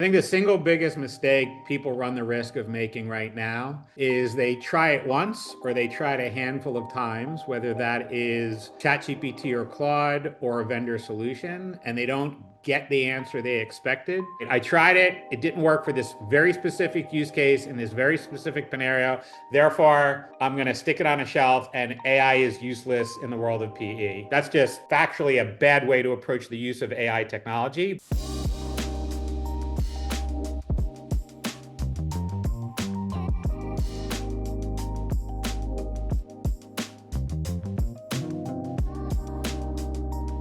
I think the single biggest mistake people run the risk of making right now is they try it once or they try it a handful of times, whether that is ChatGPT or Claude or a vendor solution, and they don't get the answer they expected. I tried it, it didn't work for this very specific use case in this very specific scenario. Therefore, I'm going to stick it on a shelf and AI is useless in the world of PE. That's just factually a bad way to approach the use of AI technology.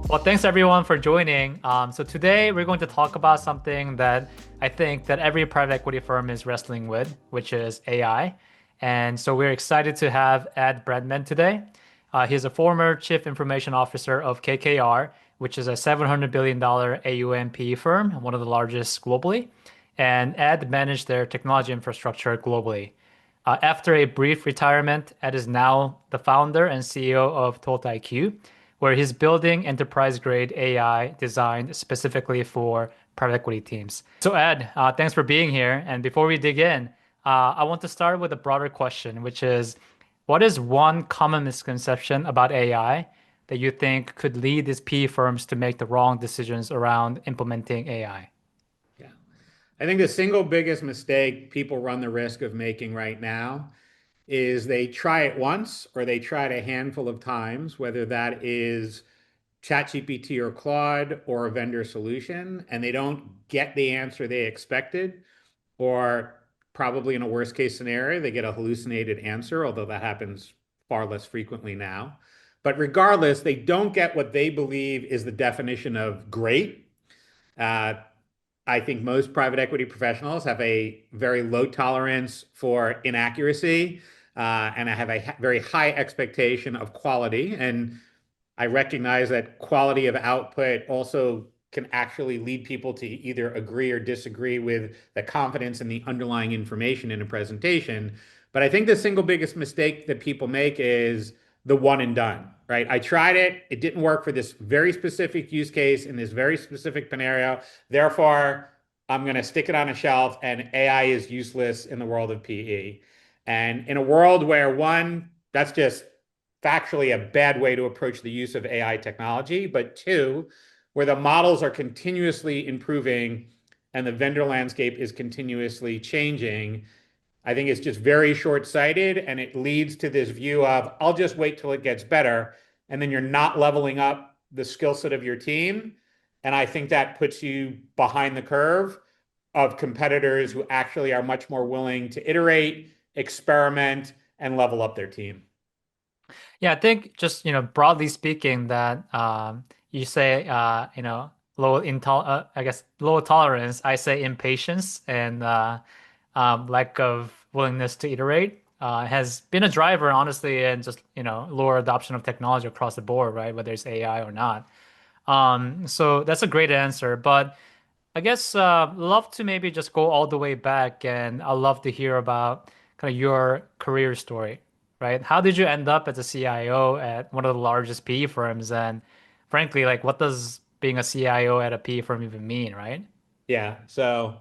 Well, thanks everyone for joining. So today we're going to talk about something that I think that every private equity firm is wrestling with, which is AI. And so we're excited to have Ed Brandman today. He's a former chief information officer of KKR, which is a $700 billion AUM PE firm, one of the largest globally. And Ed managed their technology infrastructure globally. After a brief retirement, Ed is now the founder and CEO of ToltIQ, where he's building enterprise-grade AI designed specifically for private equity teams. So Ed, thanks for being here. And before we dig in, I want to start with a broader question, which is, what is one common misconception about AI that you think could lead these PE firms to make the wrong decisions around implementing AI? Yeah. I think the single biggest mistake people run the risk of making right now is they try it once or they try it a handful of times, whether that is ChatGPT or Claude or a vendor solution, and they don't get the answer they expected, or probably in a worst case scenario, they get a hallucinated answer, although that happens far less frequently now. But regardless, they don't get what they believe is the definition of great. Uh, I think most private equity professionals have a very low tolerance for inaccuracy, and I have a very high expectation of quality. And I recognize that quality of output also can actually lead people to either agree or disagree with the confidence in the underlying information in a presentation. But I think the single biggest mistake that people make is the one and done, right? I tried it, it didn't work for this very specific use case in this very specific scenario. Therefore, I'm going to stick it on a shelf and AI is useless in the world of PE. And in a world where one, that's just factually a bad way to approach the use of AI technology, but two, where the models are continuously improving and the vendor landscape is continuously changing, I think it's just very short-sighted and it leads to this view of, I'll just wait till it gets better. And then you're not leveling up the skill set of your team. And I think that puts you behind the curve of competitors who actually are much more willing to iterate, experiment, and level up their team. Yeah, I think just, broadly speaking, that you say, I guess low tolerance, I say impatience and lack of willingness to iterate has been a driver, honestly, and just, lower adoption of technology across the board, right? Whether it's AI or not. So that's a great answer, but I guess love to maybe just go all the way back, and I'd love to hear about kind of your career story, right? How did you end up as a CIO at one of the largest PE firms? And frankly, like, what does being a CIO at a PE firm even mean, right? Yeah. So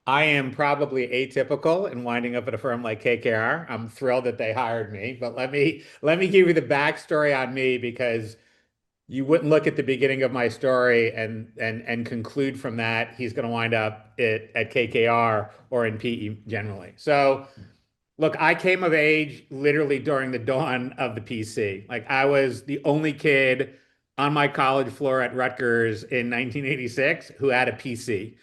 I am probably atypical in winding up at a firm like KKR. I'm thrilled that they hired me, but let me give you the backstory on me because you wouldn't look at the beginning of my story and conclude from that he's going to wind up at KKR or in PE generally. So look, I came of age literally during the dawn of the PC. Like I was the only kid on my college floor at Rutgers in 1986 who had a PC.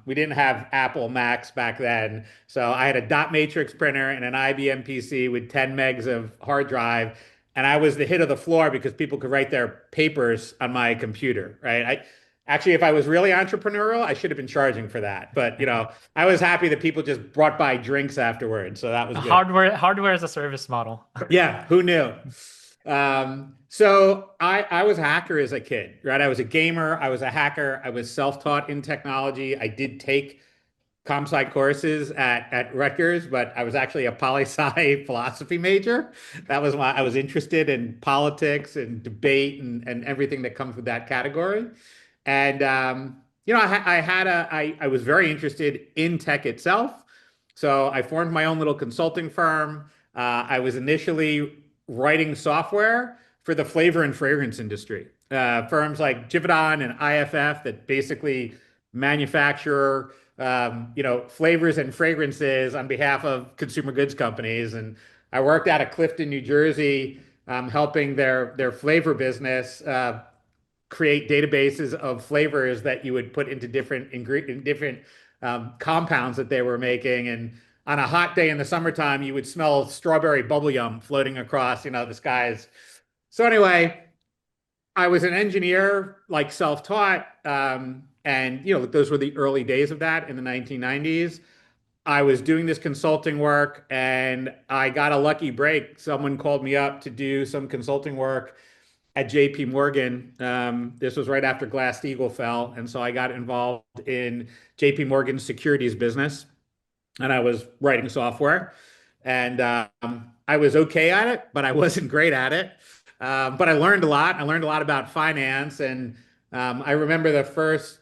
We didn't have Apple Macs back then. So I had a dot matrix printer and an IBM PC with 10 megs of hard drive. And I was the hit of the floor because people could write their papers on my computer, right? Actually, if I was really entrepreneurial, I should have been charging for that. But, I was happy that people just brought by drinks afterwards. So that was good. Hardware as a service model. Yeah, who knew? So I was a hacker as a kid, right? I was a gamer, I was a hacker, I was self-taught in technology. I did take comp sci courses at Rutgers, but I was actually a poli-sci philosophy major. That was why I was interested in politics and debate and everything that comes with that category. And I was very interested in tech itself. So I formed my own little consulting firm. I was initially writing software for the flavor and fragrance industry. Firms like Givaudan and IFF that basically manufacture, flavors and fragrances on behalf of consumer goods companies. And I worked out of Clifton, New Jersey, helping their flavor business create databases of flavors that you would put into different compounds that they were making. And on a hot day in the summertime, you would smell strawberry bubble yum floating across, the skies. So anyway, I was an engineer, like self-taught, and those were the early days of that in the 1990s. I was doing this consulting work, and I got a lucky break. Someone called me up to do some consulting work at JP Morgan. This was right after Glass-Steagall fell, and so I got involved in JP Morgan's securities business, and I was writing software, and I was okay at it, but I wasn't great at it. But I learned a lot. I learned a lot about finance, and I remember the first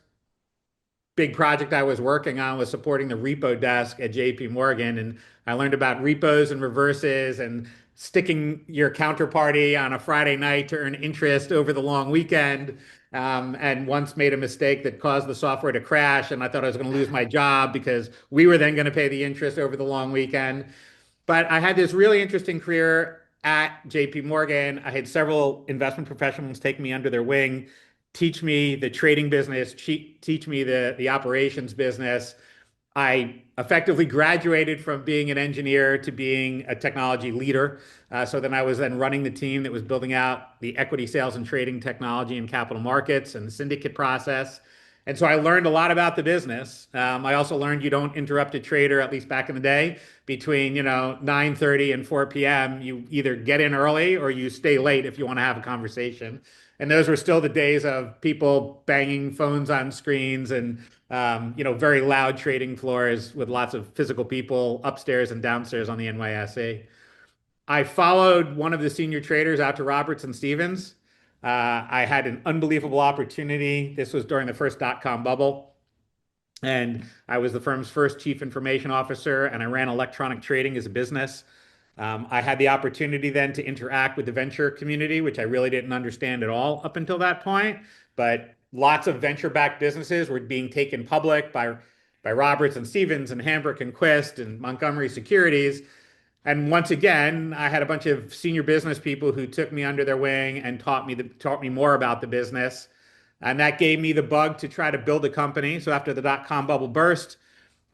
big project I was working on was supporting the repo desk at JP Morgan. And I learned about repos and reverses and sticking your counterparty on a Friday night to earn interest over the long weekend. And once made a mistake that caused the software to crash. And I thought I was going to lose my job because we were then going to pay the interest over the long weekend. But I had this really interesting career at JP Morgan. I had several investment professionals take me under their wing, teach me the trading business, teach me the operations business. I effectively graduated from being an engineer to being a technology leader. So then I was then running the team that was building out the equity sales and trading technology and capital markets and the syndicate process. And so I learned a lot about the business. I also learned you don't interrupt a trader, at least back in the day, between 9:30 and 4 p.m. You either get in early or you stay late if you want to have a conversation. And those were still the days of people banging phones on screens and very loud trading floors with lots of physical people upstairs and downstairs on the NYSE. I followed one of the senior traders out to Roberts and Stevens. I had an unbelievable opportunity. This was during the first dot-com bubble. And I was the firm's first chief information officer, and I ran electronic trading as a business. I had the opportunity then to interact with the venture community, which I really didn't understand at all up until that point. But lots of venture-backed businesses were being taken public by Roberts and Stevens and Hambrick and Quist and Montgomery Securities. And once again, I had a bunch of senior business people who took me under their wing and taught me more about the business. And that gave me the bug to try to build a company. So after the dot-com bubble burst,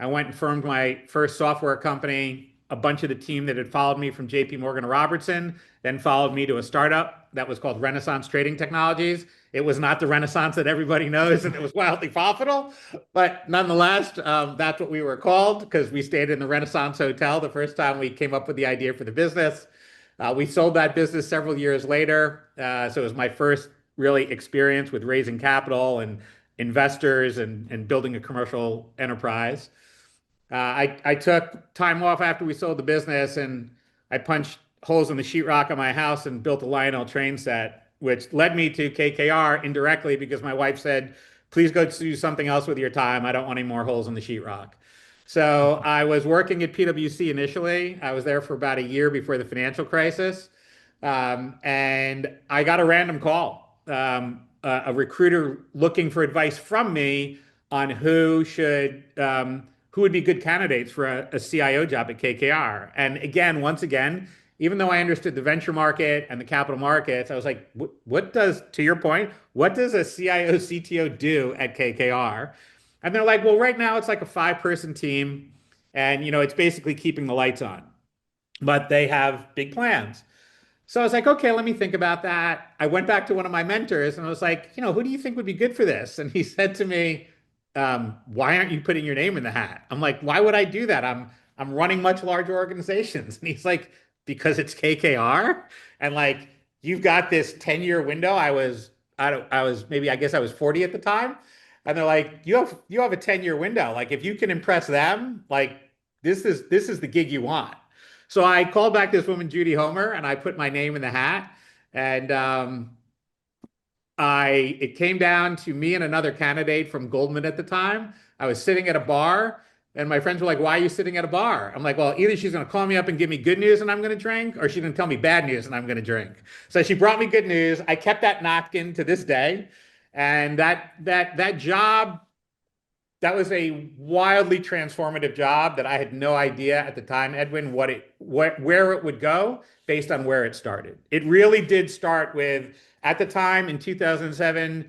I went and formed my first software company. A bunch of the team that had followed me from JP Morgan to Robertson then followed me to a startup that was called Renaissance Trading Technologies. It was not the Renaissance that everybody knows, and it was wildly profitable. But nonetheless, that's what we were called because we stayed in the Renaissance Hotel the first time we came up with the idea for the business. We sold that business several years later. So it was my first really experience with raising capital and investors and building a commercial enterprise. I took time off after we sold the business and I punched holes in the sheetrock of my house and built a Lionel train set, which led me to KKR indirectly because my wife said, please go do something else with your time. I don't want any more holes in the sheetrock. So I was working at PwC initially. I was there for about a year before the financial crisis. And I got a random call, a recruiter looking for advice from me on who would be good candidates for a CIO job at KKR. And again, once again, even though I understood the venture market and the capital markets, I was like, what does, to your point, what does a CIO CTO do at KKR? And they're like, well, right now it's like a five-person team, and it's basically keeping the lights on, but they have big plans. So I was like, okay, let me think about that. I went back to one of my mentors and I was like, who do you think would be good for this? And he said to me, why aren't you putting your name in the hat? I'm like, why would I do that? I'm running much larger organizations. And he's like, because it's KKR and like you've got this 10-year window. I was maybe I guess I was 40 at the time. And they're like, you have a 10-year window. Like if you can impress them, like this is the gig you want. So I called back this woman, Judy Homer, and I put my name in the hat. And it came down to me and another candidate from Goldman at the time. I was sitting at a bar, and my friends were like, "Why are you sitting at a bar?" I'm like, "Well, either she's going to call me up and give me good news and I'm going to drink, or she's going to tell me bad news and I'm going to drink." So she brought me good news. I kept that napkin to this day, and that job, that was a wildly transformative job that I had no idea at the time, Edwin, where it would go based on where it started. It really did start with, at the time in 2007,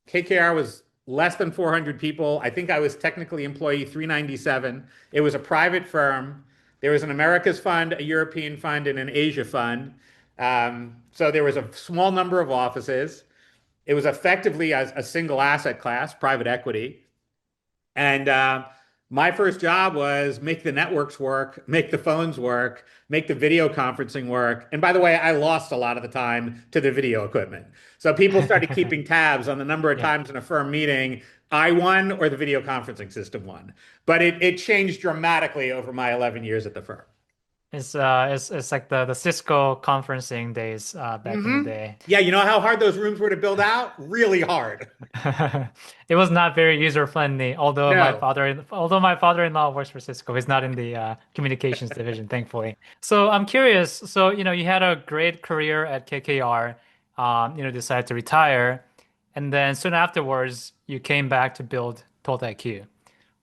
KKR was less than 400 people. I think I was technically employee 397. It was a private firm. There was an Americas fund, a European fund, and an Asia fund. So there was a small number of offices. It was effectively a single asset class, private equity. And my first job was make the networks work, make the phones work, make the video conferencing work. And by the way, I lost a lot of the time to the video equipment. So people started keeping tabs on the number of Yeah. times in a firm meeting I won or the video conferencing system won. But it changed dramatically over my 11 years at the firm. It's like the Cisco conferencing days back in the Hmm. day. Yeah, you know how hard those rooms were to build out? Really hard. It was not very user friendly, No. although my father-in-law works for Cisco. He's not in the communications division, thankfully. So I'm curious. So, you had a great career at KKR, decided to retire, and then soon afterwards, you came back to build ToltIQ.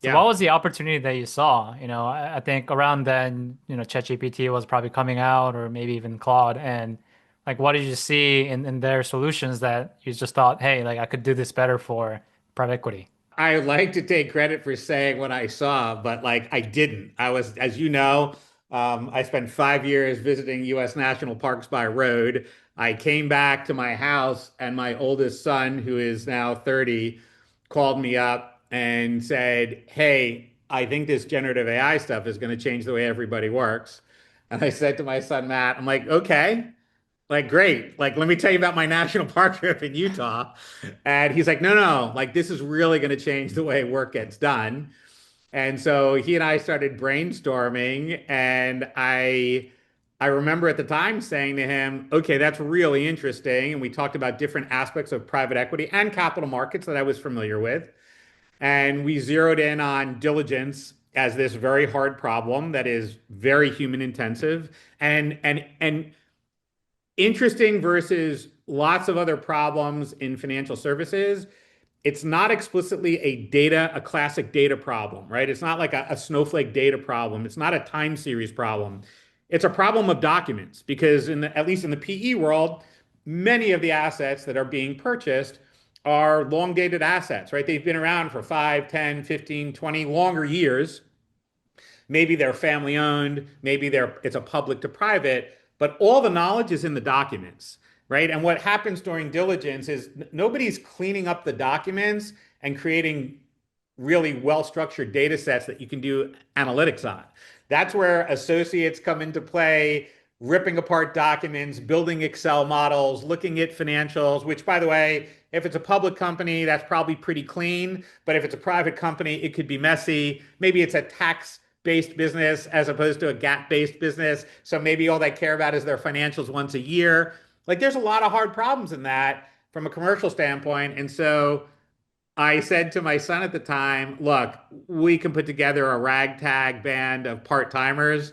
So what Yeah. was the opportunity that you saw? I think around then, ChatGPT was probably coming out or maybe even Claude. And like, what did you see in their solutions that you just thought, hey, like I could do this better for private equity? I like to take credit for saying what I saw, but like I didn't. I was, as you know, I spent 5 years visiting U.S. national parks by road. I came back to my house, and my oldest son, who is now 30, called me up and said, "Hey, I think this generative AI stuff is going to change the way everybody works." And I said to my son, Matt, I'm like, "Okay." Like, great. Like, let me tell you about my national park trip in Utah. And he's like, no, no, like, this is really going to change the way work gets done. And so he and I started brainstorming. And I remember at the time saying to him, okay, that's really interesting. And we talked about different aspects of private equity and capital markets that I was familiar with. And we zeroed in on diligence as this very hard problem that is very human intensive. And interesting versus lots of other problems in financial services. It's not explicitly a classic data problem, right? It's not like a snowflake data problem. It's not a time series problem. It's a problem of documents because at least in the PE world, many of the assets that are being purchased are long dated assets, right? They've been around for 5, 10, 15, 20 longer years. Maybe they're family owned, maybe it's a public to private, but all the knowledge is in the documents, right? And what happens during diligence is nobody's cleaning up the documents and creating really well-structured data sets that you can do analytics on. That's where associates come into play, ripping apart documents, building Excel models, looking at financials, which, by the way, if it's a public company, that's probably pretty clean. But if it's a private company, it could be messy. Maybe it's a tax-based business as opposed to a GAAP-based business. So maybe all they care about is their financials once a year. Like there's a lot of hard problems in that from a commercial standpoint. And so I said to my son at the time, look, we can put together a ragtag band of part-timers.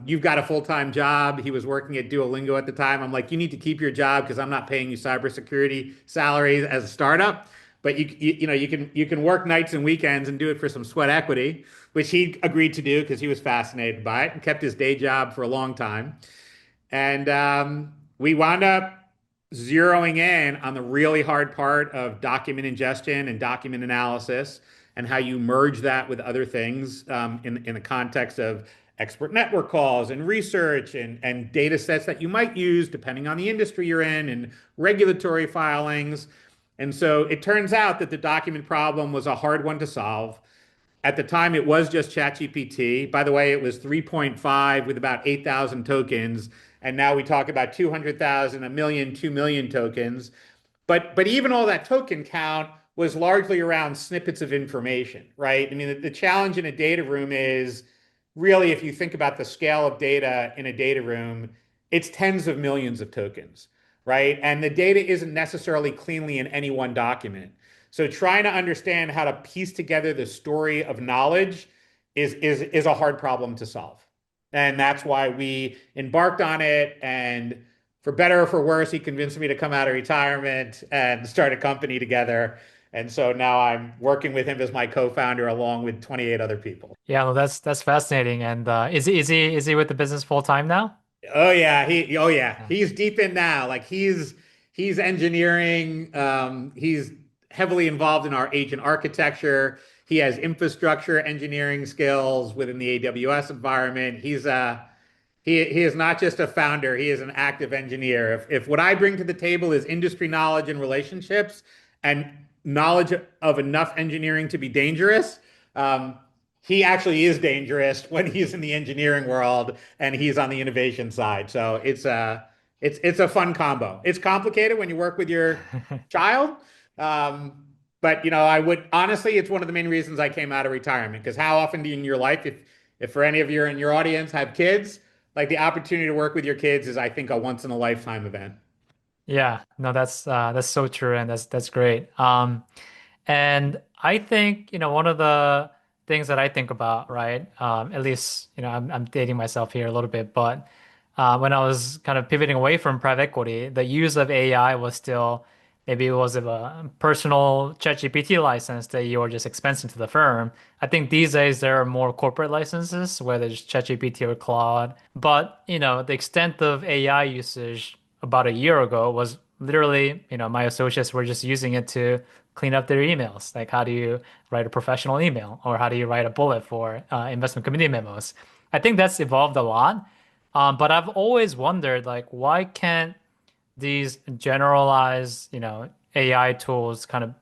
You've got a full-time job. He was working at Duolingo at the time. I'm like, you need to keep your job because I'm not paying you cybersecurity salaries as a startup. But you can work nights and weekends and do it for some sweat equity, which he agreed to do because he was fascinated by it and kept his day job for a long time. And we wound up zeroing in on the really hard part of document ingestion and document analysis and how you merge that with other things in the context of expert network calls and research and data sets that you might use depending on the industry you're in and regulatory filings. And so it turns out that the document problem was a hard one to solve. At the time, it was just ChatGPT. By the way, it was 3.5 with about 8,000 tokens. And now we talk about 200,000, a million, 2 million tokens. But even all that token count was largely around snippets of information, right? I mean, the challenge in a data room is really, if you think about the scale of data in a data room, it's tens of millions of tokens. right? And the data isn't necessarily cleanly in any one document. So trying to understand how to piece together the story of knowledge is a hard problem to solve. And that's why we embarked on it. And for better or for worse, he convinced me to come out of retirement and start a company together. And so now I'm working with him as my co-founder along with 28 other people. Yeah, well, that's fascinating. And is he with the business full time now? Oh yeah, Yeah. he's deep in now. Like he's engineering. He's heavily involved in our agent architecture. He has infrastructure engineering skills within the AWS environment. He is not just a founder, he is an active engineer. If what I bring to the table is industry knowledge and relationships and knowledge of enough engineering to be dangerous, he actually is dangerous when he's in the engineering world and he's on the innovation side. So it's a fun combo. It's complicated when you work with your child. Um, but I would honestly, it's one of the main reasons I came out of retirement because how often do you in your life, if for any of you in your audience have kids, like the opportunity to work with your kids is, I think, a once in a lifetime event. Yeah, no, that's so true, and that's great. And I think, one of the things that I think about, right? At least, I'm dating myself here a little bit, but when I was kind of pivoting away from private equity, the use of AI was still maybe it was a personal ChatGPT license that you were just expensing to the firm. I think these days there are more corporate licenses, whether it's ChatGPT or Claude. But, the extent of AI usage about a year ago was literally, my associates were just using it to clean up their emails. Like, how do you write a professional email, or how do you write a bullet for investment committee memos? I think that's evolved a lot. But I've always wondered, like, why can't these generalized, AI tools kind of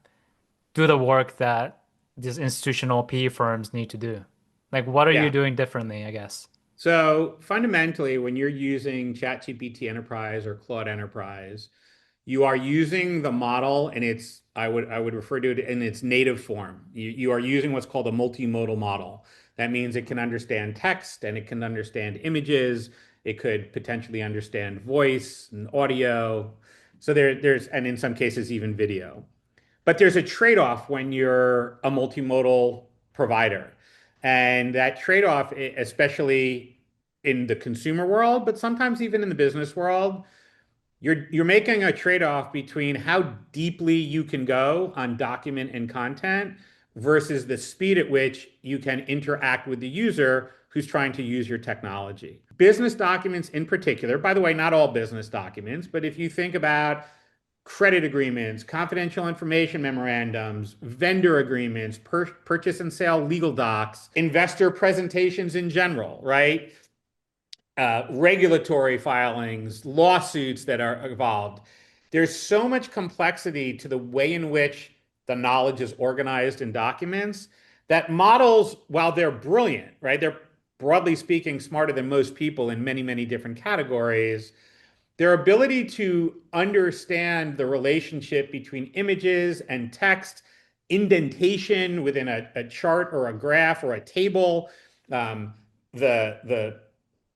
do the work that these institutional PE firms need to do? Like, what are you Yeah. doing differently, I guess? So fundamentally, when you're using ChatGPT Enterprise or Claude Enterprise, you are using the model and its I would refer to it in its native form. You are using what's called a multimodal model. That means it can understand text and it can understand images. It could potentially understand voice and audio. So there's and in some cases even video. But there's a trade-off when you're a multimodal provider. And that trade-off, especially in the consumer world, but sometimes even in the business world, you're making a trade-off between how deeply you can go on document and content versus the speed at which you can interact with the user who's trying to use your technology. Business documents in particular, by the way, not all business documents, but if you think about credit agreements, confidential information memorandums, vendor agreements, purchase and sale legal docs, investor presentations in general, right? Regulatory filings, lawsuits that are involved. There's so much complexity to the way in which the knowledge is organized in documents that models, while they're brilliant, right? They're broadly speaking smarter than most people in many, many different categories. Their ability to understand the relationship between images and text, indentation within a chart or a graph or a table, um, the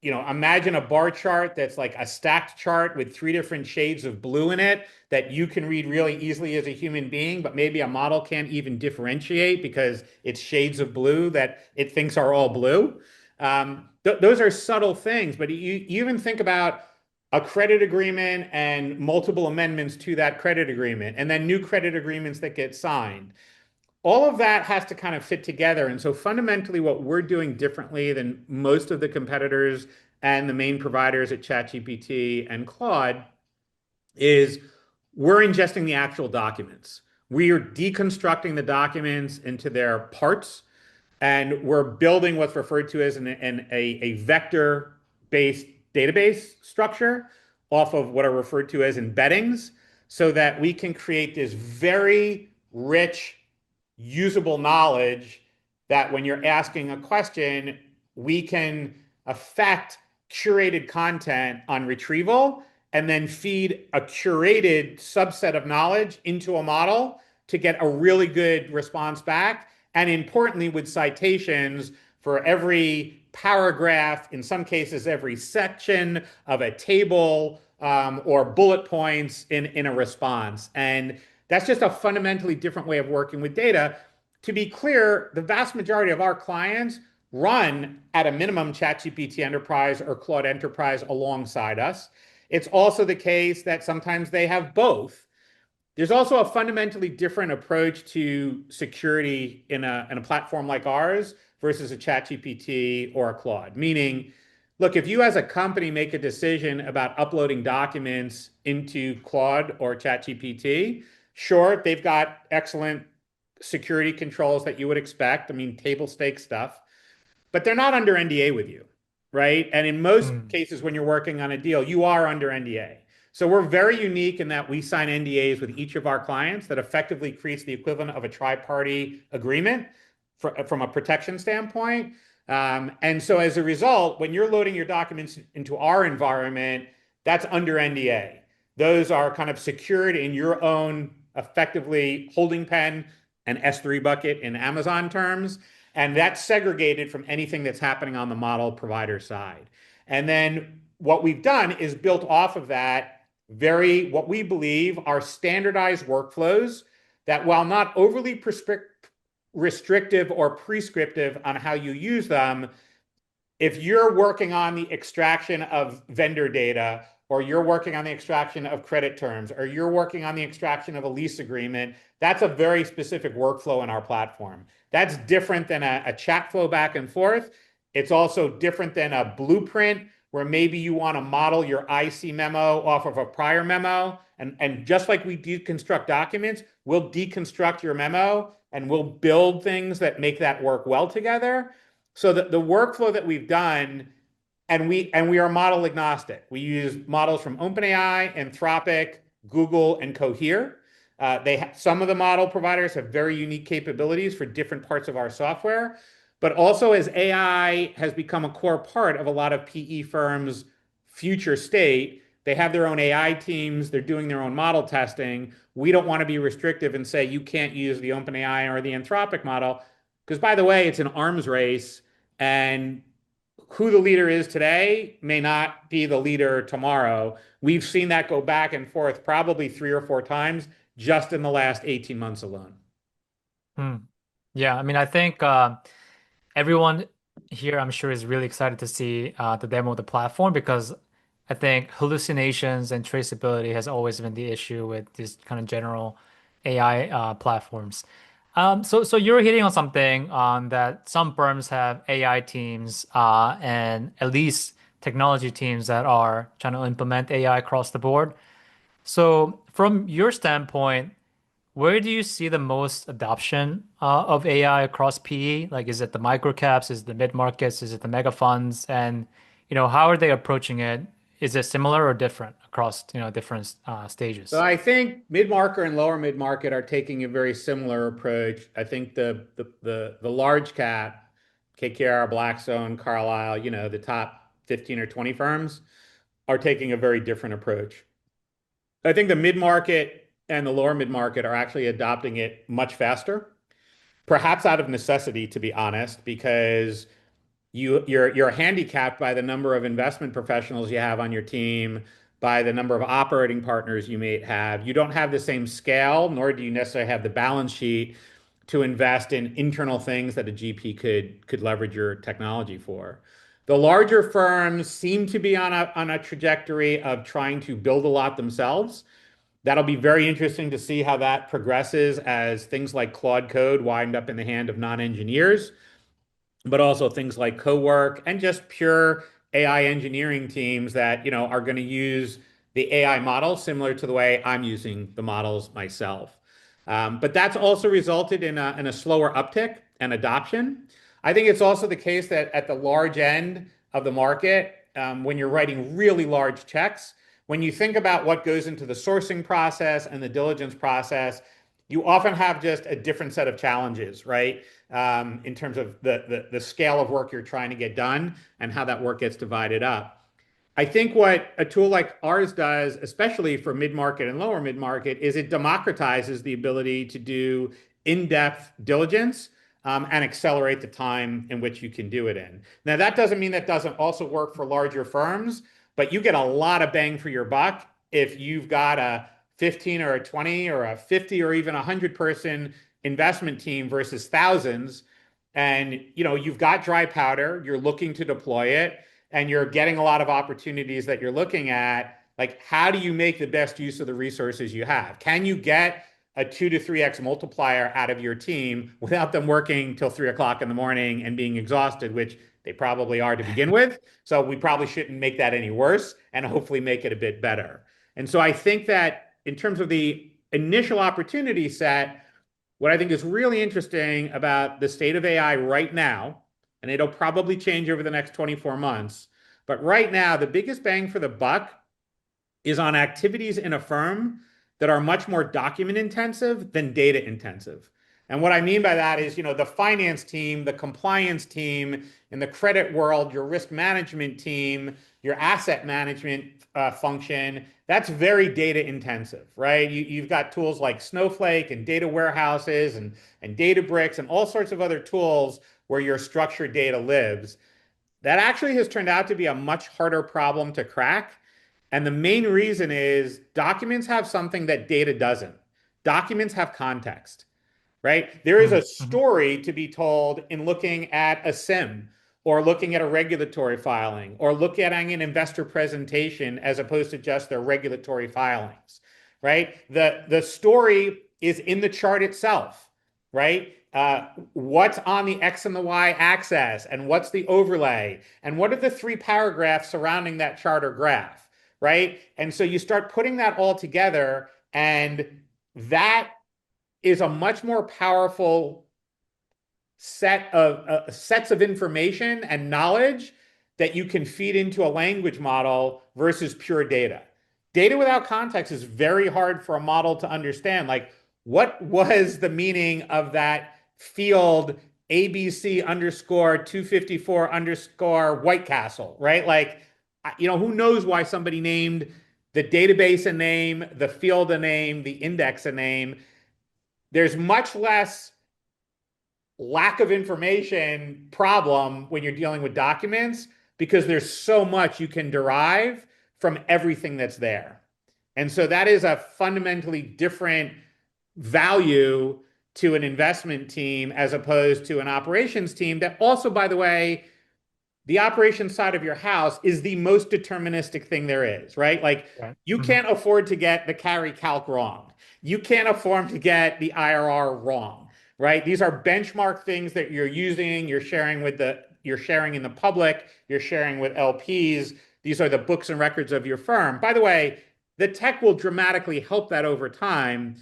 imagine a bar chart that's like a stacked chart with three different shades of blue in it that you can read really easily as a human being, but maybe a model can't even differentiate because it's shades of blue that it thinks are all blue. Those are subtle things, but you even think about a credit agreement and multiple amendments to that credit agreement, and then new credit agreements that get signed. All of that has to kind of fit together. And so fundamentally, what we're doing differently than most of the competitors and the main providers at ChatGPT and Claude is we're ingesting the actual documents. We are deconstructing the documents into their parts, and we're building what's referred to as a vector-based database structure off of what are referred to as embeddings so that we can create this very rich, usable knowledge that when you're asking a question, we can affect curated content on retrieval and then feed a curated subset of knowledge into a model to get a really good response back. And importantly, with citations for every paragraph, in some cases, every section of a table or bullet points in a response. And that's just a fundamentally different way of working with data. To be clear, the vast majority of our clients run at a minimum ChatGPT Enterprise or Claude Enterprise alongside us. It's also the case that sometimes they have both. There's also a fundamentally different approach to security in a platform like ours versus a ChatGPT or a Claude. Meaning, look, if you as a company make a decision about uploading documents into Claude or ChatGPT, sure, they've got excellent security controls that you would expect. I mean, table stake stuff, but they're not under NDA with you, right? And in most Hmm. cases, when you're working on a deal, you are under NDA. So we're very unique in that we sign NDAs with each of our clients that effectively creates the equivalent of a tri-party agreement from a protection standpoint. And so as a result, when you're loading your documents into our environment, that's under NDA. Those are kind of secured in your own effectively holding pen and S3 bucket in Amazon terms. And that's segregated from anything that's happening on the model provider side. And then what we've done is built off of that what we believe are standardized workflows that, while not overly restrictive or prescriptive on how you use them, if you're working on the extraction of vendor data, or you're working on the extraction of credit terms, or you're working on the extraction of a lease agreement, that's a very specific workflow in our platform. That's different than a chat flow back and forth. It's also different than a blueprint where maybe you want to model your IC memo off of a prior memo. And just like we deconstruct documents, we'll deconstruct your memo and we'll build things that make that work well together. So the workflow that we've done, and we are model agnostic. We use models from OpenAI, Anthropic, Google, and Cohere. Some of the model providers have very unique capabilities for different parts of our software. But also, as AI has become a core part of a lot of PE firms' future state, they have their own AI teams. They're doing their own model testing. We don't want to be restrictive and say you can't use the OpenAI or the Anthropic model because, by the way, it's an arms race, and who the leader is today may not be the leader tomorrow. We've seen that go back and forth probably 3 or 4 times just in the last 18 months alone. Hmm. Yeah, I mean, I think everyone here, I'm sure, is really excited to see the demo of the platform because I think hallucinations and traceability has always been the issue with these kind of general AI platforms. So you're hitting on something that some firms have AI teams and at least technology teams that are trying to implement AI across the board. So from your standpoint, where do you see the most adoption of AI across PE? Like, is it the micro caps? Is it the mid markets? Is it the mega funds? And, how are they approaching it? Is it similar or different across, different So stages? I think mid-market and lower mid-market are taking a very similar approach. I think the large cap, KKR, Blackstone, Carlyle, the top 15 or 20 firms are taking a very different approach. I think the mid-market and the lower mid-market are actually adopting it much faster, perhaps out of necessity, to be honest, because you're handicapped by the number of investment professionals you have on your team, by the number of operating partners you may have. You don't have the same scale, nor do you necessarily have the balance sheet to invest in internal things that a GP could leverage your technology for. The larger firms seem to be on a trajectory of trying to build a lot themselves. That'll be very interesting to see how that progresses as things like Claude Code wind up in the hand of non-engineers, but also things like co-work and just pure AI engineering teams that, are going to use the AI model similar to the way I'm using the models myself. But that's also resulted in a slower uptick and adoption. I think it's also the case that at the large end of the market, when you're writing really large checks, when you think about what goes into the sourcing process and the diligence process, you often have just a different set of challenges, right? In terms of the scale of work you're trying to get done and how that work gets divided up. I think what a tool like ours does, especially for mid-market and lower mid-market, is it democratizes the ability to do in-depth diligence and accelerate the time in which you can do it in. Now, that doesn't mean that doesn't also work for larger firms, but you get a lot of bang for your buck if you've got a 15 or a 20 or a 50 or even a 100-person investment team versus thousands. And you've got dry powder, you're looking to deploy it, and you're getting a lot of opportunities that you're looking at. Like, how do you make the best use of the resources you have? Can you get a 2 to 3x multiplier out of your team without them working till 3 o'clock in the morning and being exhausted, which they probably are to begin with? So we probably shouldn't make that any worse and hopefully make it a bit better. And so I think that in terms of the initial opportunity set, what I think is really interesting about the state of AI right now, and it'll probably change over the next 24 months, but right now, the biggest bang for the buck is on activities in a firm that are much more document intensive than data intensive. And what I mean by that is, the finance team, the compliance team, in the credit world, your risk management team, your asset management function, that's very data intensive, right? You've got tools like Snowflake and data warehouses and Databricks and all sorts of other tools where your structured data lives. That actually has turned out to be a much harder problem to crack. And the main reason is documents have something that data doesn't. Documents have context, right? There is a Mm-hmm. story to be told in looking at a SIM or looking at a regulatory filing or looking at an investor presentation as opposed to just their regulatory filings, right? The story is in the chart itself, right? What's on the X and the Y axis and what's the overlay and what are the three paragraphs surrounding that chart or graph, right? And so you start putting that all together, and that is a much more powerful sets of information and knowledge that you can feed into a language model versus pure data. Data without context is very hard for a model to understand. Like, what was the meaning of that field ABC underscore 254 underscore White Castle, right? Like, who knows why somebody named the database a name, the field a name, the index a name? There's much less lack of information problem when you're dealing with documents because there's so much you can derive from everything that's there. And so that is a fundamentally different value to an investment team as opposed to an operations team that also, by the way, the operations side of your house is the most deterministic thing there is, right? Like, Right. you Mm-hmm. can't afford to get the carry calc wrong. You can't afford to get the IRR wrong, right? These are benchmark things that you're using, you're sharing in the public, you're sharing with LPs. These are the books and records of your firm. By the way, the tech will dramatically help that over time.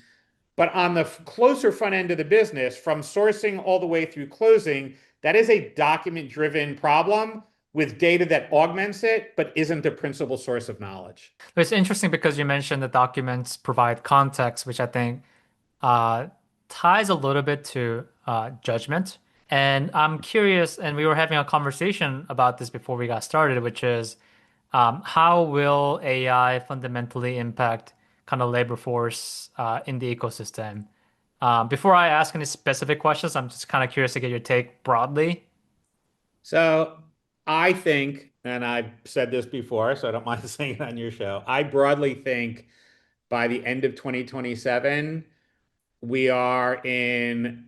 But on the closer front end of the business, from sourcing all the way through closing, that is a document-driven problem with data that augments it, but isn't the principal source of knowledge. It's interesting because you mentioned the documents provide context, which I think uh, ties a little bit to judgment. And I'm curious, and we were having a conversation about this before we got started, which is how will AI fundamentally impact kind of labor force in the ecosystem? Before I ask any specific questions, I'm just kind of curious to get your take broadly. So I think, and I've said this before, so I don't mind saying it on your show, I broadly think by the end of 2027, we are in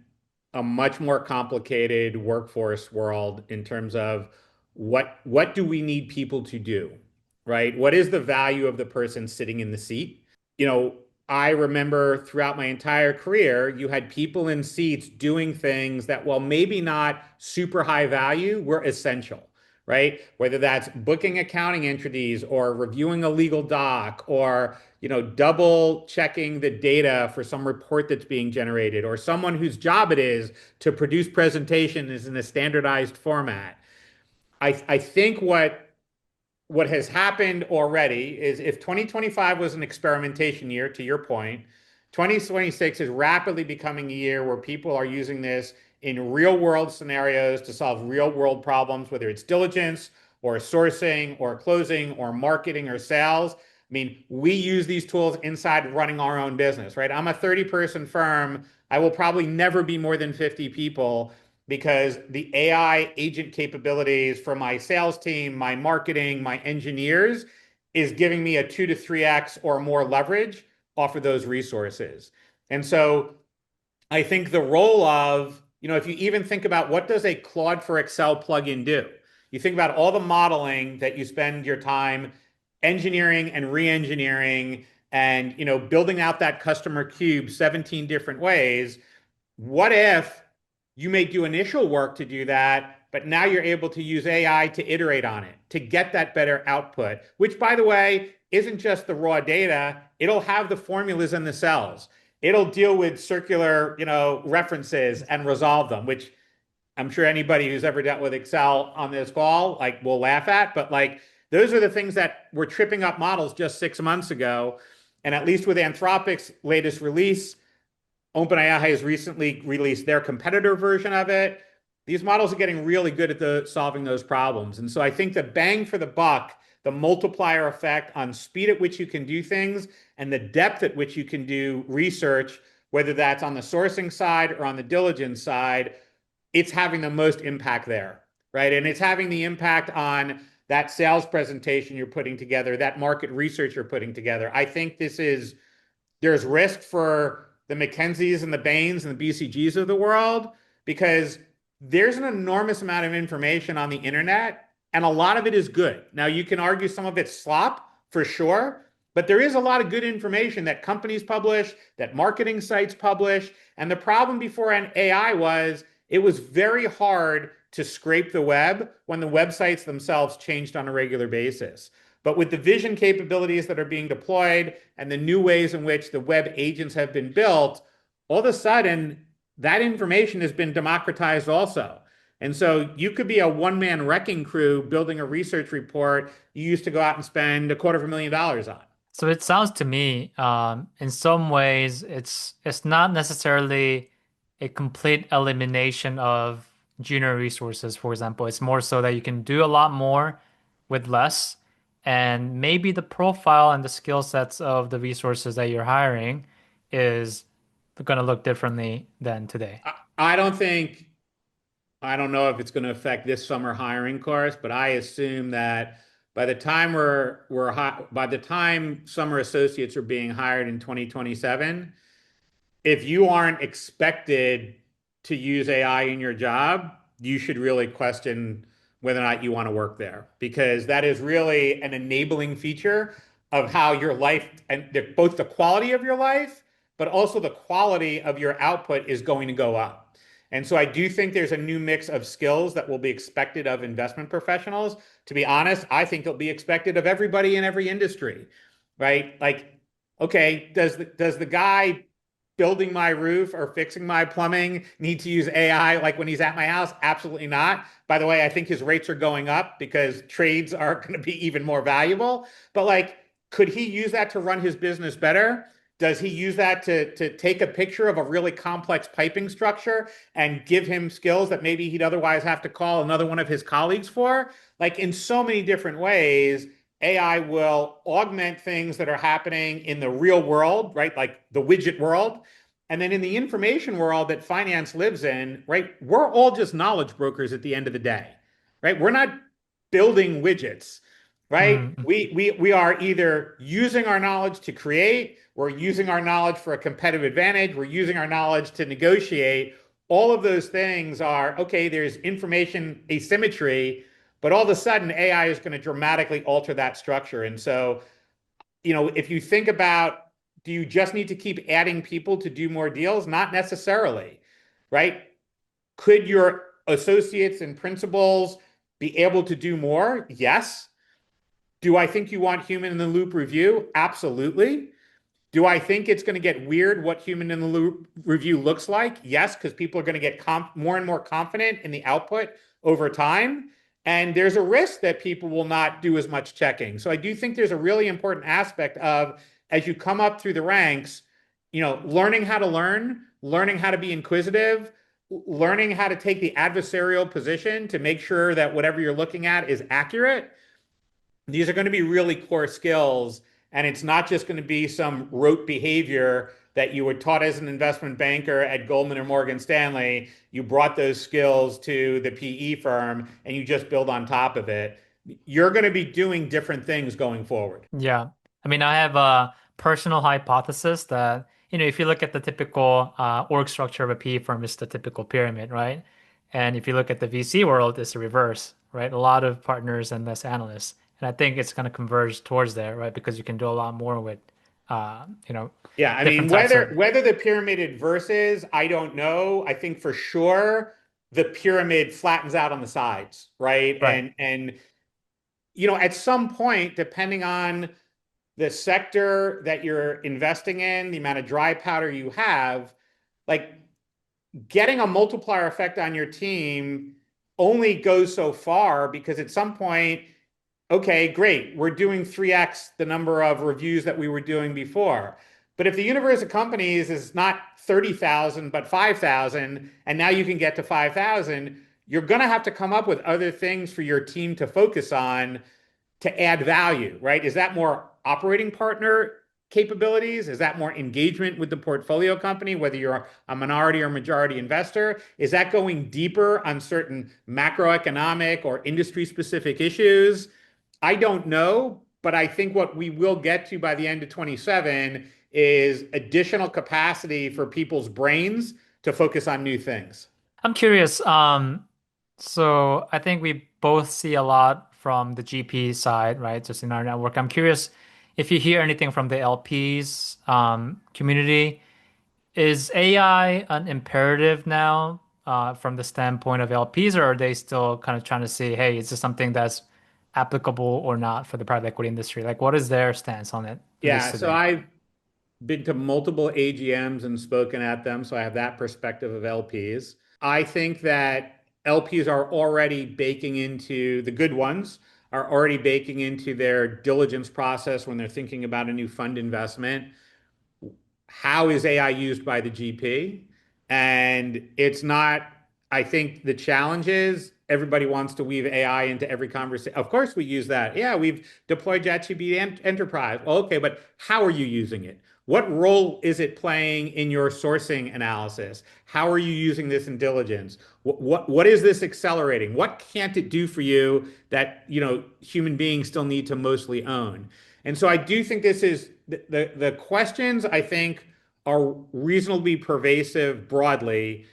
a much more complicated workforce world in terms of what do we need people to do, right? What is the value of the person sitting in the seat? you know, I remember throughout my entire career, you had people in seats doing things that, while maybe not super high value, were essential, right? Whether that's booking accounting entities or reviewing a legal doc or, double checking the data for some report that's being generated or someone whose job it is to produce presentations in a standardized format. I think what has happened already is, if 2025 was an experimentation year, to your point, 2026 is rapidly becoming a year where people are using this in real world scenarios to solve real world problems, whether it's diligence or sourcing or closing or marketing or sales. I mean, we use these tools inside running our own business, right? I'm a 30-person firm. I will probably never be more than 50 people because the AI agent capabilities for my sales team, my marketing, my engineers is giving me a 2 to 3x or more leverage off of those resources. And so I think the role of, if you even think about what does a Claude for Excel plugin do? You think about all the modeling that you spend your time engineering and re-engineering and, building out that customer cube 17 different ways. What if you may do initial work to do that, but now you're able to use AI to iterate on it, to get that better output, which, by the way, isn't just the raw data. It'll have the formulas in the cells. It'll deal with circular, references and resolve them, which I'm sure anybody who's ever dealt with Excel on this call, like, will laugh at. But like, those are the things that were tripping up models just 6 months ago. And at least with Anthropic's latest release, OpenAI has recently released their competitor version of it. These models are getting really good at solving those problems. And so I think the bang for the buck, the multiplier effect on speed at which you can do things and the depth at which you can do research, whether that's on the sourcing side or on the diligence side, it's having the most impact there, right? And it's having the impact on that sales presentation you're putting together, that market research you're putting together. I think there's risk for the McKinseys and the Bains and the BCGs of the world because there's an enormous amount of information on the internet, and a lot of it is good. Now, you can argue some of it's slop for sure, but there is a lot of good information that companies publish, that marketing sites publish. And the problem before AI was it was very hard to scrape the web when the websites themselves changed on a regular basis. But with the vision capabilities that are being deployed and the new ways in which the web agents have been built, all of a sudden that information has been democratized also. And so you could be a one-man wrecking crew building a research report you used to go out and spend $250,000 on. So it sounds to me, in some ways, it's not necessarily a complete elimination of junior resources, for example. It's more so that you can do a lot more with less, and maybe the profile and the skill sets of the resources that you're hiring is going to look differently than today. I don't think I don't know if it's going to affect this summer hiring course, but I assume that by the time summer associates are being hired in 2027, if you aren't expected to use AI in your job, you should really question whether or not you want to work there because that is really an enabling feature of how your life and both the quality of your life, but also the quality of your output is going to go up. And so I do think there's a new mix of skills that will be expected of investment professionals. To be honest, I think it'll be expected of everybody in every industry, right? Like, okay, does the guy building my roof or fixing my plumbing need to use AI like when he's at my house? Absolutely not. By the way, I think his rates are going up because trades are going to be even more valuable. But like, could he use that to run his business better? Does he use that to take a picture of a really complex piping structure and give him skills that maybe he'd otherwise have to call another one of his colleagues for? Like in so many different ways, AI will augment things that are happening in the real world, right? Like the widget world. And then in the information world that finance lives in, right? We're all just knowledge brokers at the end of the day, right? We're not building widgets, right? Mm. We are either using our knowledge to create, we're using our knowledge for a competitive advantage, we're using our knowledge to negotiate. All of those things are okay, there's information asymmetry, but all of a sudden AI is going to dramatically alter that structure. And so, if you think about do you just need to keep adding people to do more deals? Not necessarily, right? Could your associates and principals be able to do more? Yes. Do I think you want human in the loop review? Absolutely. Do I think it's going to get weird what human in the loop review looks like? Yes, because people are going to get more and more confident in the output over time. And there's a risk that people will not do as much checking. So I do think there's a really important aspect of as you come up through the ranks, learning how to learn, learning how to be inquisitive, learning how to take the adversarial position to make sure that whatever you're looking at is accurate. These are going to be really core skills. And it's not just going to be some rote behavior that you were taught as an investment banker at Goldman or Morgan Stanley. You brought those skills to the PE firm and you just build on top of it. you're going to be doing different things going forward. Yeah. I mean, I have a personal hypothesis that, if you look at the typical org structure of a PE firm, it's the typical pyramid, right? And if you look at the VC world, it's the reverse, right? A lot of partners and less analysts. And I think it's going to converge towards there, right? Because you can do a lot more with, uh, you know, Yeah, I mean, different types of, whether the pyramid inverses, I don't know. I think for sure the pyramid flattens out on the sides, right? right. And at some point, depending on the sector that you're investing in, the amount of dry powder you have, like getting a multiplier effect on your team only goes so far because at some point, okay, great, we're doing 3x the number of reviews that we were doing before. But if the universe of companies is not 30,000, but 5,000, and now you can get to 5,000, you're going to have to come up with other things for your team to focus on to add value, right? Is that more operating partner capabilities? Is that more engagement with the portfolio company, whether you're a minority or majority investor? Is that going deeper on certain macroeconomic or industry specific issues? I don't know, but I think what we will get to by the end of 27 is additional capacity for people's brains to focus on new things. I'm curious. So I think we both see a lot from the GP side, right? Just in our network. I'm curious if you hear anything from the LPs community. Is AI an imperative now from the standpoint of LPs, or are they still kind of trying to say, hey, is this something that's applicable or not for the private equity industry? Like, what is their stance on it, at least Yeah, so today? I've been to multiple AGMs and spoken at them, so I have that perspective of LPs. I think that LPs are already baking into the good ones, are already baking into their diligence process when they're thinking about a new fund investment. How is AI used by the GP? And it's not, I think the challenge is everybody wants to weave AI into every conversation. Of course, we use that. Yeah, we've deployed ChatGPT Enterprise. Well, okay, but how are you using it? What role is it playing in your sourcing analysis? How are you using this in diligence? What is this accelerating? What can't it do for you that human beings still need to mostly own? And so I do think this is the questions I think are reasonably pervasive broadly.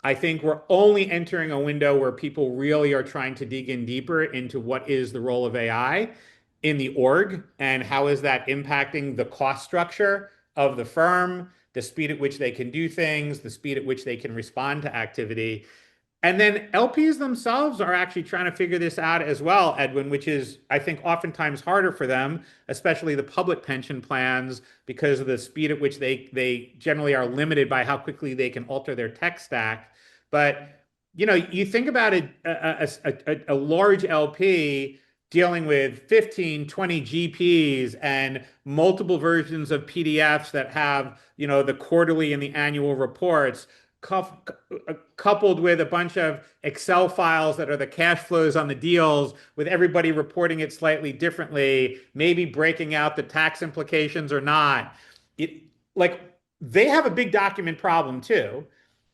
I think we're only entering a window where people really are trying to dig in deeper into what is the role of AI in the org and how is that impacting the cost structure of the firm, the speed at which they can do things, the speed at which they can respond to activity. And then LPs themselves are actually trying to figure this out as well, Edwin, which is, I think, oftentimes harder for them, especially the public pension plans, because of the speed at which they generally are limited by how quickly they can alter their tech stack. But you think about a large LP dealing with 15, 20 GPs and multiple versions of PDFs that have, the quarterly and the annual reports coupled with a bunch of Excel files that are the cash flows on the deals, with everybody reporting it slightly differently, maybe breaking out the tax implications or not. It, like they have a big document problem too.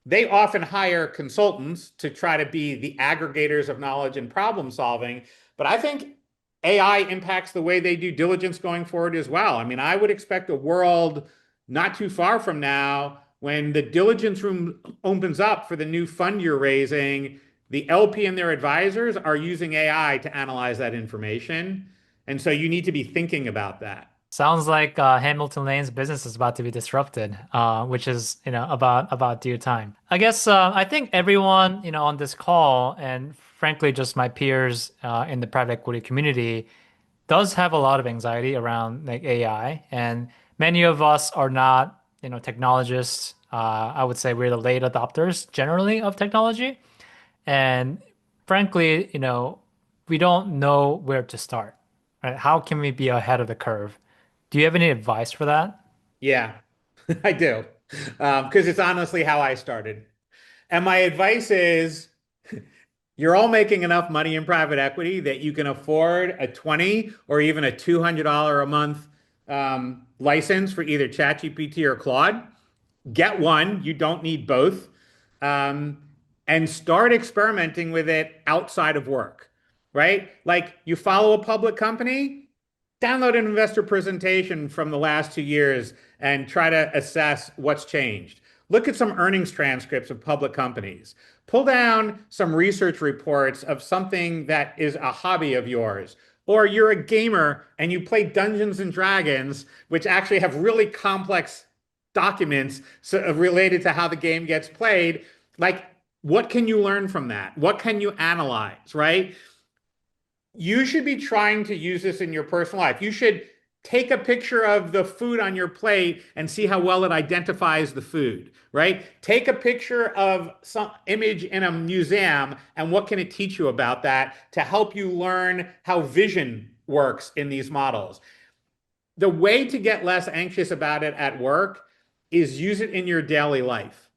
They often hire consultants to try to be the aggregators of knowledge and problem solving. But I think AI impacts the way they do diligence going forward as well. I mean, I would expect a world not too far from now when the diligence room opens up for the new fund you're raising, the LP and their advisors are using AI to analyze that information. And so you need to be thinking about that. Sounds like Hamilton Lane's business is about to be disrupted, which is, about due time. I guess I think everyone, on this call, and frankly, just my peers in the private equity community, does have a lot of anxiety around like AI, and many of us are not, technologists. I would say we're the late adopters generally of technology, and frankly, we don't know where to start. Right? How can we be ahead of the curve? Do you have any advice for that? Yeah, I do. Because it's honestly how I started. And my advice is you're all making enough money in private equity that you can afford a 20 or even a $200 a month license for either ChatGPT or Claude. Get one, you don't need both. Um, and start experimenting with it outside of work. right? Like you follow a public company, download an investor presentation from the last 2 years and try to assess what's changed. Look at some earnings transcripts of public companies. Pull down some research reports of something that is a hobby of yours. Or you're a gamer and you play Dungeons and Dragons, which actually have really complex documents related to how the game gets played. Like, what can you learn from that? What can you analyze, right? You should be trying to use this in your personal life. You should take a picture of the food on your plate and see how well it identifies the food, right? Take a picture of some image in a museum and what can it teach you about that to help you learn how vision works in these models. The way to get less anxious about it at work is use it in your daily life.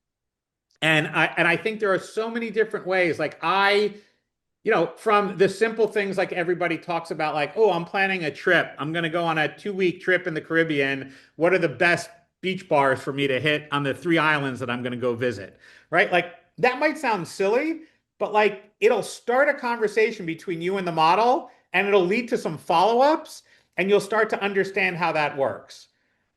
And I think there are so many different ways. Like from the simple things like everybody talks about, like, oh, I'm planning a trip. I'm going to go on a 2 week trip in the Caribbean. What are the best beach bars for me to hit on the three islands that I'm going to go visit? Right? Like that might sound silly, but like it'll start a conversation between you and the model and it'll lead to some follow-ups and you'll start to understand how that works.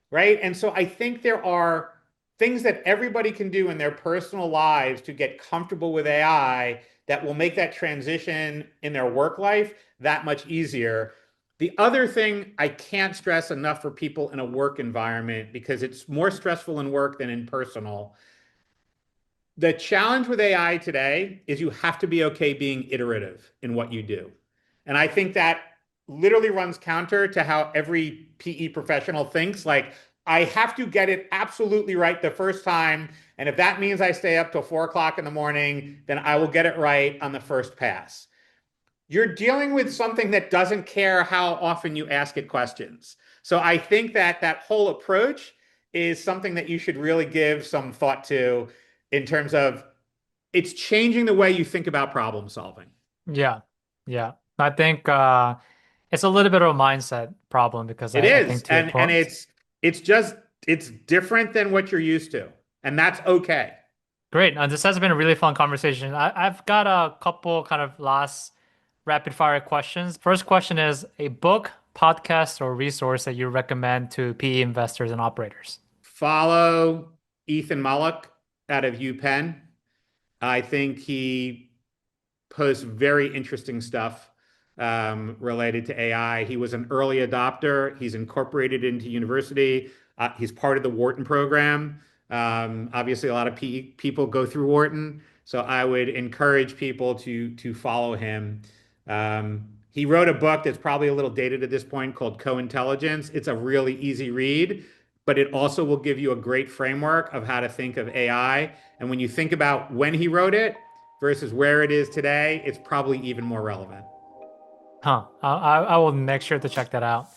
Right? And so I think there are things that everybody can do in their personal lives to get comfortable with AI that will make that transition in their work life that much easier. The other thing I can't stress enough for people in a work environment, because it's more stressful in work than in personal. The challenge with AI today is you have to be okay being iterative in what you do. And I think that literally runs counter to how every PE professional thinks. Like, I have to get it absolutely right the first time. And if that means I stay up till 4 o'clock in the morning, then I will get it right on the first pass. You're dealing with something that doesn't care how often you ask it questions. So I think that that whole approach is something that you should really give some thought to in terms of it's changing the way you think about problem solving. Yeah. Yeah. I think it's a little bit of a mindset problem because It I think is. to your And point. it's just it's different than what you're used to. And that's okay. Great. This has been a really fun conversation. I've got a couple kind of last rapid fire questions. First question is a book, podcast, or resource that you recommend to PE investors and operators. Follow Ethan Mullock out of UPenn. I think he posts very interesting stuff related to AI. He was an early adopter. He's incorporated into university. He's part of the Wharton program. Obviously, a lot of people go through Wharton, so I would encourage people to follow him. He wrote a book that's probably a little dated at this point called Co-Intelligence. It's a really easy read, but it also will give you a great framework of how to think of AI. And when you think about when he wrote it versus where it is today, it's probably even more relevant. Huh. I will make sure to check that out.